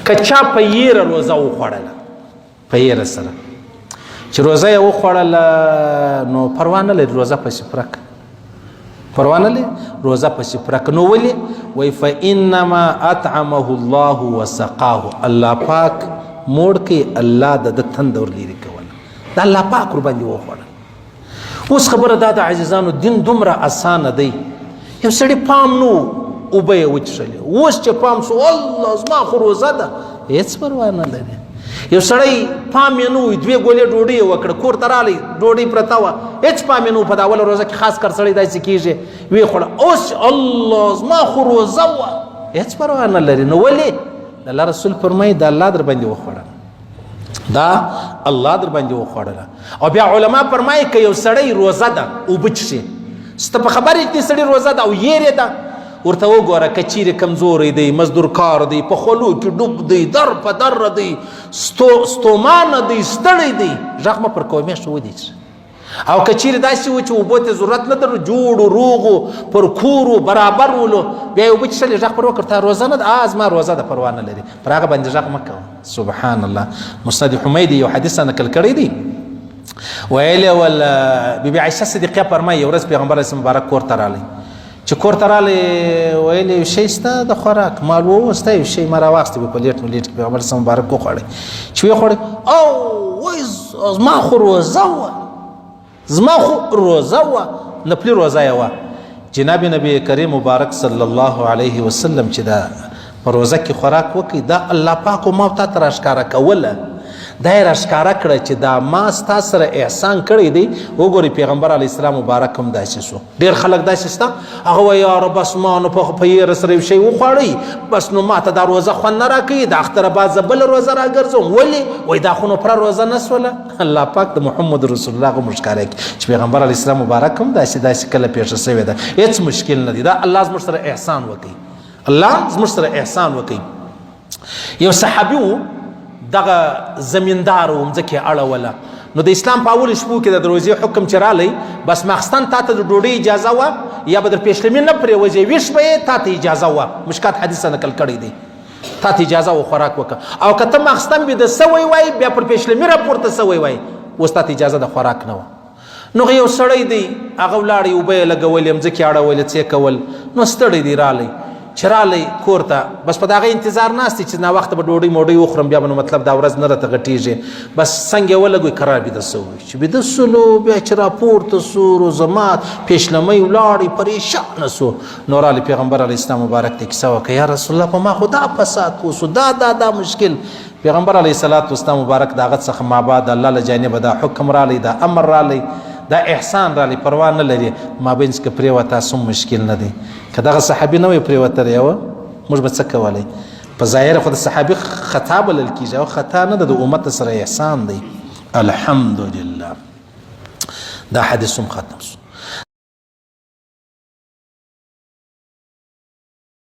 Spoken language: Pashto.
که چا په یېره روزه وخوړله په یېره سره چې روزه یې وخوړله نو پروا نه لري روزه پسې پوره کړه پروا نه لري روزه پسې پوره کړه نو ولې وایي فانما اطعمه الله وسقاه الله پاک موړ کوي الله د ده تنده ورلرې کوله د الله پاک ورباندې وخوړل اوس خبره دا د عزیزانو دین دومره اسانه دی یو سړي پام نو اوبه یې وچښلې اوس چې پام سو الله زما خو روزه ده هېڅ پروا نه لري یو سړی پام یې نه وي 2 ګولې ډوډۍ یې وکړه کور ته رالی ډوډۍ پرته وه هېڅ پام یې نه و په دا اوله روزه کې خاص کر سړی داسې کېږي ویې خوړه اوس الله زما خو روزه وه هېڅ پروا نه لري نو ولې د الله رسول فرمایي دا الله در باندې وخوړه دا الله در باندې وخوړله او بیا علما فرمایي که یو سړی روزه ده اوبه څښي سته په خبرې چې سړی روزه ده او یېرې ده ورته وګوره که چیرې کمزوری دی مزدور کار دی په خولو کې ډوب دی در په در دی ستومانه دی ستړی دی غږ مه پر کوه میاشت ودی او که چیرې داسې و چې اوبو ته ضرورت نه در جوړو روغو پر کورو برابر ولو بیا یې اوبه څښلې غږ پر وکړه تا روزه نه ده زما روزه ده پروا نه لري پر هغه باندې غږ مه کوه سبحان الله مسند حمیدي یو حدیث نقل کړی دی ویلی ول بیبي عایشه صدیقه فرمایي یو ورځ پیغمبر اسلام مبارک کور ته رالی چې کور ته رالی ویلی یو شی شته د خوراک مال ووسته یو شی ما راواخیستې به په لیټ نو لیټ کې پیغمبر اسلام مبارک وخوړی چې ویې خوړی او وای زما خو روزه وه زما خو روزه وه نفلي روزه یې وه جناب نبی کریم مبارک صلی الله علیه وسلم چې دا په روزه کې خوراک وکړي دا الله پاک ما تا ته راښکاره کوله دا یې راښکاره کړه چې دا ما ستا سره احسان کړی دی وګورئ پیغمبر علیه السلام مبارک هم داسې سو ډېر خلک داسې شته هغه وایي یاره بس ما نو په یېره سره یو شی وخوړی بس نو ما ته دا روزه خوند نه راکوي د اختره بعد زه بله روزه راګرځوم ولې وایي دا خو نو پوره روزه نه سوله الله پاک د محمد رسول الله هغه ښکاره کړي چې پیغمبر علیه السلام مبارک هم داسې کله پیښه سوې ده هېڅ مشکل نه دی دا الله زموږ سره احسان وکړي الله زموږ سره احسان وکړي یو صحابي و دغه زمیندار و مځکې اړوله نو د اسلام په اولو شپو کې د روزې حکم چې رالی بس ماخستن تا ته د ډوډۍ اجازه وه یا به در پیشلمي نه پرېوځې ویښ به یې تا ته اجازه وه مشکات حدیث نقل کړی دی تا ته اجازه و خوراک وکړه او که ته ماخستن بیده سوی وای بیا پر پیشلمي راپورته سوی وای اوس تا ته اجازه د خوراک نه وه نو یو سړی دی هغه ولاړی اوبه یې لګولې مځکې اړولې څه کول نو ستړی دی رالی چې رالی کور ته بس په د هغه انتظار ناست چې ناوخته به ډوډۍ موډۍ وخورم بیا به نو مطلب دا ورځ نه راته غټېږي بس څنګ یې ولګوي قرار بیده سوی چې بیده سولو بیا چې راپورته سو روزه مات پیشلمۍ ولاړې پریشانه سو نو رالی پیغمبر علیه السلام مبارک ته کیسه وکړه یا رسول الله په ما خو دا فساد وسو دا مشکل پیغمبر علیه السلام مبارک د هغه څخه ما بعد الله له جانبه دا حکم رالی دا امر رالی دا احسان رالی پروا نه لري مابینځ کې پرېوته سم مشکل نه دی که دغه صحابي نه وی پرېوتلی وه موږ به څه کولی په ظاهره خو د صحابي خطا بلل کېږي او خطا نه ده د امت سره احسان دی الحمدلله دا حدیث هم ختم شو